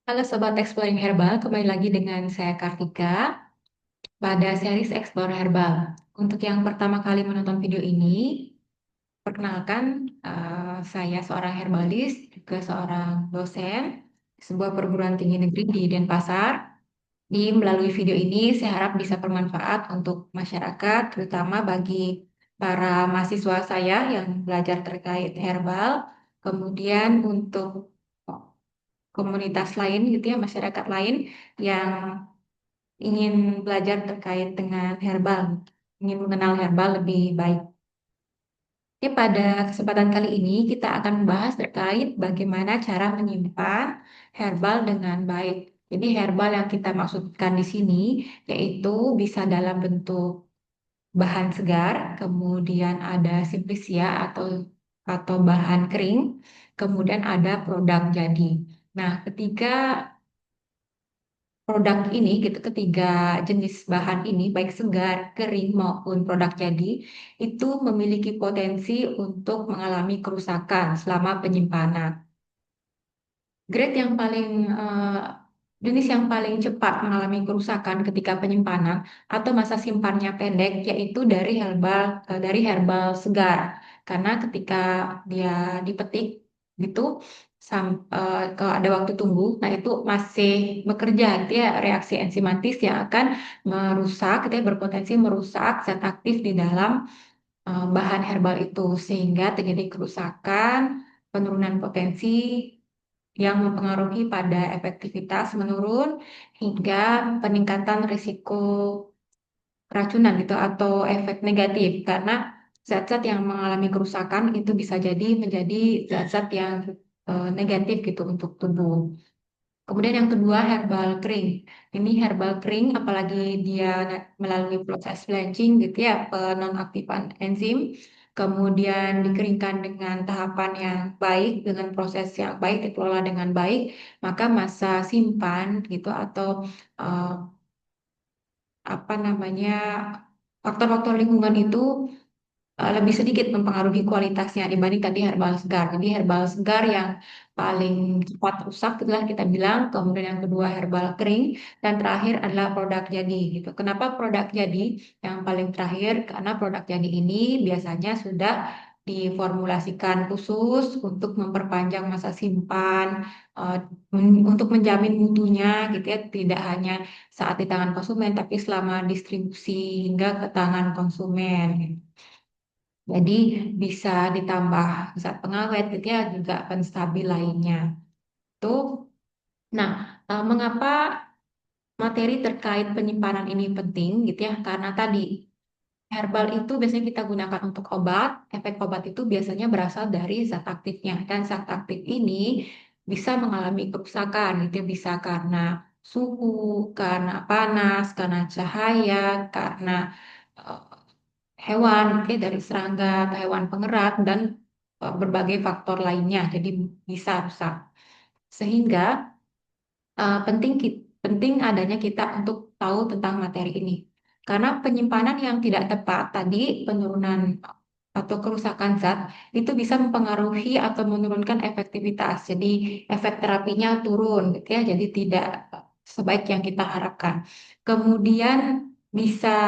Halo Sobat Exploring Herbal, kembali lagi dengan saya Kartika pada series Explore Herbal. Untuk yang pertama kali menonton video ini, perkenalkan saya seorang herbalis, juga seorang dosen di sebuah perguruan tinggi negeri di Denpasar. Melalui video ini, saya harap bisa bermanfaat untuk masyarakat, terutama bagi para mahasiswa saya yang belajar terkait herbal, kemudian untuk komunitas lain gitu ya, masyarakat lain yang ingin belajar terkait dengan herbal, ingin mengenal herbal lebih baik. Oke, pada kesempatan kali ini kita akan membahas terkait bagaimana cara menyimpan herbal dengan baik. Jadi herbal yang kita maksudkan di sini yaitu bisa dalam bentuk bahan segar, kemudian ada simplicia atau bahan kering, kemudian ada produk jadi. Nah, produk ini gitu, ketiga jenis bahan ini baik segar, kering maupun produk jadi itu memiliki potensi untuk mengalami kerusakan selama penyimpanan. Grade yang paling jenis yang paling cepat mengalami kerusakan ketika penyimpanan atau masa simpannya pendek yaitu dari herbal segar. Karena ketika dia dipetik gitu kalau ada waktu tunggu, nah itu masih bekerja gitu ya, reaksi enzimatis yang akan merusak, gitu ya, berpotensi merusak zat aktif di dalam bahan herbal itu sehingga terjadi kerusakan, penurunan potensi yang mempengaruhi pada efektivitas menurun hingga peningkatan risiko keracunan gitu atau efek negatif karena zat-zat yang mengalami kerusakan itu bisa jadi menjadi zat-zat yang negatif gitu untuk tubuh. Kemudian yang kedua herbal kering. Ini herbal kering apalagi dia melalui proses blanching gitu ya, penonaktifan enzim. Kemudian dikeringkan dengan tahapan yang baik, dengan proses yang baik, dikelola dengan baik, maka masa simpan gitu atau eh, apa namanya faktor-faktor lingkungan itu lebih sedikit mempengaruhi kualitasnya dibanding tadi herbal segar. Jadi herbal segar yang paling cepat rusak itulah kita bilang, kemudian yang kedua herbal kering, dan terakhir adalah produk jadi gitu. Kenapa produk jadi yang paling terakhir? Karena produk jadi ini biasanya sudah diformulasikan khusus untuk memperpanjang masa simpan, eh, untuk menjamin mutunya gitu ya, tidak hanya saat di tangan konsumen, tapi selama distribusi hingga ke tangan konsumen. Jadi bisa ditambah zat pengawet gitu ya, juga penstabil lainnya. Tuh. Nah, mengapa materi terkait penyimpanan ini penting gitu ya? Karena tadi herbal itu biasanya kita gunakan untuk obat. Efek obat itu biasanya berasal dari zat aktifnya dan zat aktif ini bisa mengalami kerusakan gitu ya. Bisa karena suhu, karena panas, karena cahaya, karena eh, hewan, oke, dari serangga atau hewan pengerat dan berbagai faktor lainnya. Jadi bisa rusak. Sehingga penting adanya kita untuk tahu tentang materi ini. Karena penyimpanan yang tidak tepat tadi penurunan atau kerusakan zat itu bisa mempengaruhi atau menurunkan efektivitas. Jadi efek terapinya turun gitu ya. Jadi tidak sebaik yang kita harapkan. Kemudian bisa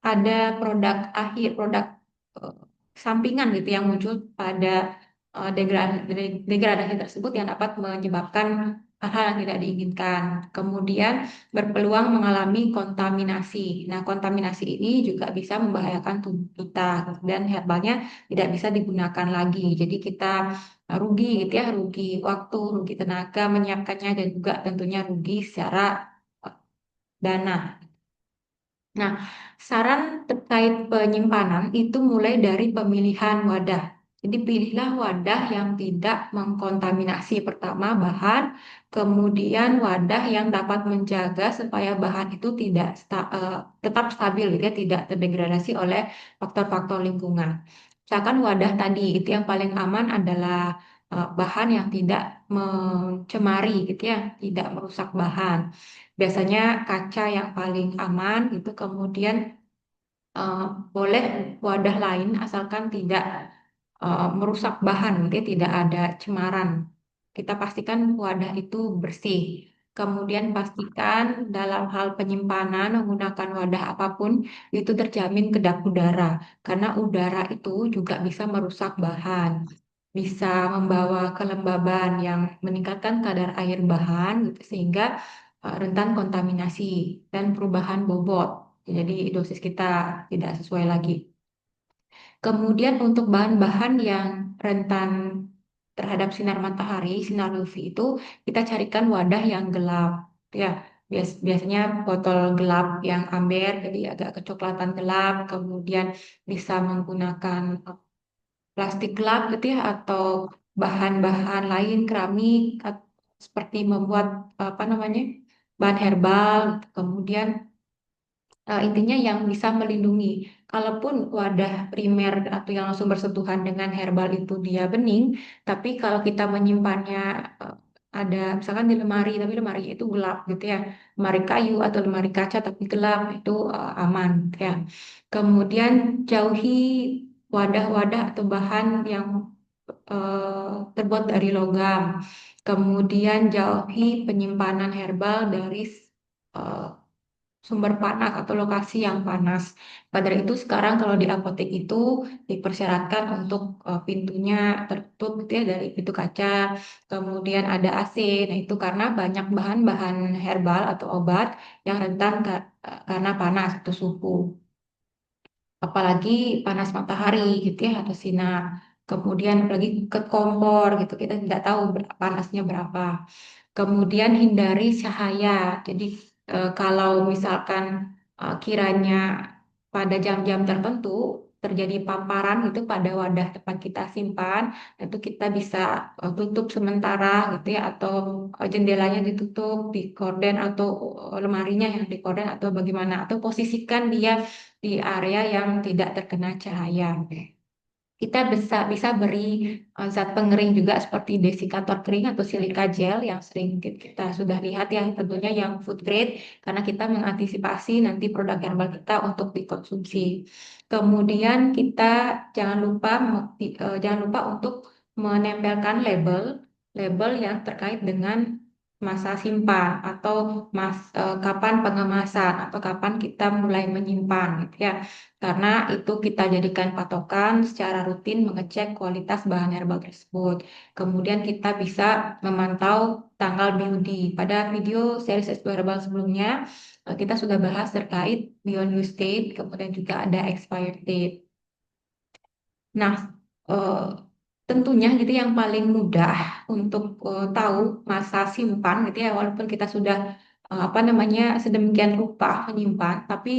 ada produk eh, sampingan gitu yang muncul pada degradasi tersebut yang dapat menyebabkan hal yang tidak diinginkan. Kemudian berpeluang mengalami kontaminasi. Nah, kontaminasi ini juga bisa membahayakan tubuh kita dan herbalnya tidak bisa digunakan lagi. Jadi kita rugi gitu ya, rugi waktu, rugi tenaga menyiapkannya dan juga tentunya rugi secara eh, dana. Nah, saran terkait penyimpanan itu mulai dari pemilihan wadah. Jadi pilihlah wadah yang tidak mengkontaminasi pertama bahan, kemudian wadah yang dapat menjaga supaya bahan itu tetap stabil, gitu ya, tidak terdegradasi oleh faktor-faktor lingkungan. Misalkan wadah tadi itu yang paling aman adalah bahan yang tidak mencemari, gitu ya, tidak merusak bahan. Biasanya kaca yang paling aman itu kemudian eh, boleh wadah lain asalkan tidak merusak bahan, gitu ya, tidak ada cemaran. kita pastikan wadah itu bersih. Kemudian pastikan dalam hal penyimpanan menggunakan wadah apapun itu terjamin kedap udara, karena udara itu juga bisa merusak bahan, bisa membawa kelembaban yang meningkatkan kadar air bahan, gitu, sehingga rentan kontaminasi dan perubahan bobot. Jadi dosis kita tidak sesuai lagi. Kemudian untuk bahan-bahan yang rentan terhadap sinar matahari, sinar UV itu kita carikan wadah yang gelap. Ya, biasanya botol gelap yang amber, jadi agak kecoklatan gelap. Kemudian bisa menggunakan plastik gelap gitu ya, atau bahan-bahan lain keramik seperti membuat apa namanya bahan herbal. Kemudian intinya yang bisa melindungi. Kalaupun wadah primer atau yang langsung bersentuhan dengan herbal itu dia bening, tapi kalau kita menyimpannya eh, ada misalkan di lemari, tapi lemari itu gelap gitu ya, lemari kayu atau lemari kaca tapi gelap itu aman gitu ya. Kemudian jauhi wadah-wadah atau bahan yang terbuat dari logam. Kemudian jauhi penyimpanan herbal dari eh, sumber panas atau lokasi yang panas. Pada dari itu sekarang kalau di apotek itu dipersyaratkan untuk pintunya tertutup gitu ya, dari pintu kaca, kemudian ada AC. Nah itu karena banyak bahan-bahan herbal atau obat yang rentan karena panas atau suhu. Apalagi panas matahari gitu ya atau sinar. Kemudian apalagi ke kompor gitu, kita tidak tahu panasnya berapa. Kemudian hindari cahaya. Jadi kalau misalkan kiranya pada jam-jam tertentu terjadi paparan itu pada wadah tempat kita simpan, itu kita bisa tutup sementara gitu ya, atau jendelanya ditutup di korden, atau lemarinya yang di korden, atau bagaimana, atau posisikan dia di area yang tidak terkena cahaya. Kita bisa beri zat pengering juga seperti desikator kering atau silika gel yang sering kita sudah lihat ya, tentunya yang food grade, karena kita mengantisipasi nanti produk herbal kita untuk dikonsumsi. Kemudian kita jangan lupa untuk menempelkan label yang terkait dengan masa simpan atau kapan pengemasan atau kapan kita mulai menyimpan gitu ya. Karena itu kita jadikan patokan secara rutin mengecek kualitas bahan herbal tersebut. Kemudian kita bisa memantau tanggal BUD. Pada video series S2 herbal sebelumnya, kita sudah bahas terkait beyond use date, kemudian juga ada expired date. Nah, eh, tentunya gitu yang paling mudah untuk tahu masa simpan gitu ya, walaupun kita sudah apa namanya sedemikian rupa menyimpan, tapi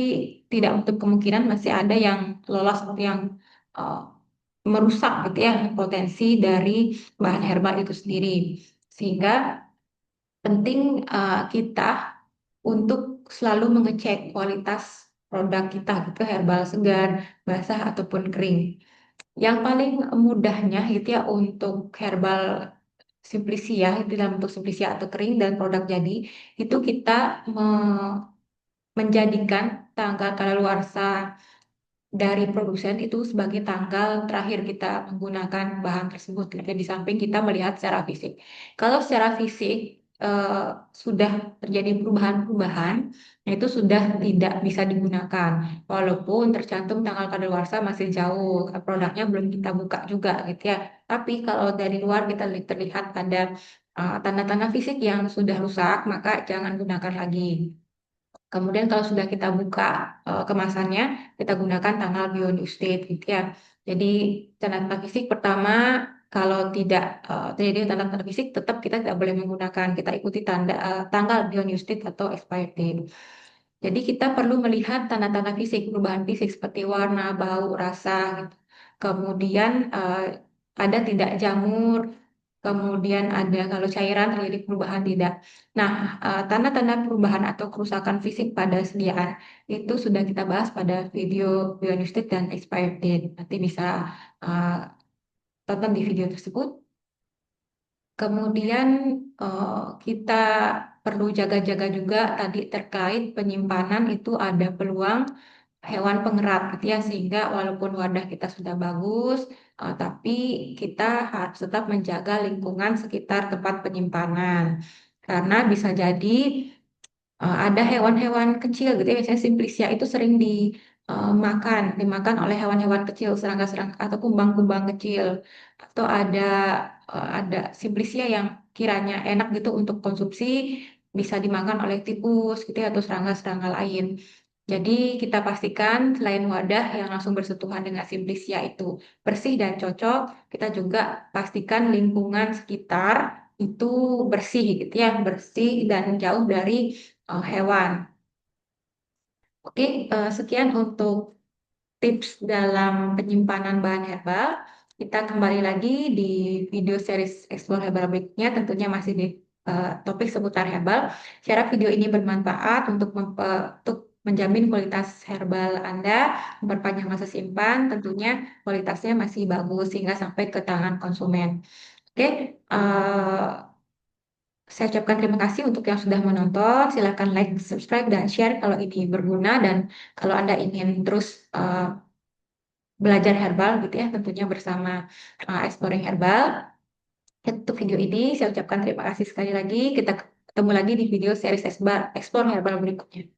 tidak untuk kemungkinan masih ada yang lolos atau yang eh, merusak gitu ya potensi dari bahan herbal itu sendiri. Sehingga penting kita untuk selalu mengecek kualitas produk kita gitu, herbal segar, basah ataupun kering. Yang paling mudahnya gitu ya untuk herbal simplisia itu dalam bentuk simplisia atau kering dan produk jadi, itu kita menjadikan tanggal kadaluarsa dari produsen itu sebagai tanggal terakhir kita menggunakan bahan tersebut. Jadi di samping kita melihat secara fisik. Kalau secara fisik eh, sudah terjadi perubahan-perubahan, nah itu sudah tidak bisa digunakan. Walaupun tercantum tanggal kadaluarsa masih jauh, produknya belum kita buka juga gitu ya. Tapi kalau dari luar kita terlihat ada tanda-tanda fisik yang sudah rusak, maka jangan gunakan lagi. Kemudian kalau sudah kita buka kemasannya, kita gunakan tanggal beyond use date gitu ya. Jadi tanda-tanda fisik pertama, kalau tidak terjadi tanda-tanda fisik, tetap kita tidak boleh menggunakan. Kita ikuti tanggal beyond use date atau expired date. Jadi kita perlu melihat tanda-tanda fisik, perubahan fisik seperti warna, bau, rasa, gitu. Kemudian ada tidak jamur, kemudian ada kalau cairan terjadi perubahan tidak. Nah, tanda-tanda perubahan atau kerusakan fisik pada sediaan itu sudah kita bahas pada video bionistik dan expired date. Nanti bisa uh, tonton di video tersebut. Kemudian kita perlu jaga-jaga juga tadi terkait penyimpanan itu ada peluang hewan pengerat gitu ya, sehingga walaupun wadah kita sudah bagus, tapi kita harus tetap menjaga lingkungan sekitar tempat penyimpanan. Karena bisa jadi ada hewan-hewan kecil gitu ya, misalnya Simplicia itu sering dimakan oleh hewan-hewan kecil, serangga-serangga atau kumbang-kumbang kecil. Atau ada Simplicia yang kiranya enak gitu untuk konsumsi, bisa dimakan oleh tikus gitu ya, atau serangga-serangga lain. Jadi kita pastikan selain wadah yang langsung bersentuhan dengan Simplicia itu bersih dan cocok, kita juga pastikan lingkungan sekitar itu bersih gitu ya, bersih dan jauh dari hewan. Oke, sekian untuk tips dalam penyimpanan bahan herbal. Kita kembali lagi di video series Explore Herbal berikutnya, tentunya masih di topik seputar herbal. Cara video ini bermanfaat untuk menjamin kualitas herbal Anda, memperpanjang masa simpan, tentunya kualitasnya masih bagus sehingga sampai ke tangan konsumen. Oke, saya ucapkan terima kasih untuk yang sudah menonton. Silakan like, subscribe, dan share kalau ini berguna. Dan kalau Anda ingin terus belajar herbal gitu ya, tentunya bersama Exploring Herbal. Untuk video ini, saya ucapkan terima kasih sekali lagi. Kita ketemu lagi di video series Explore Herbal berikutnya.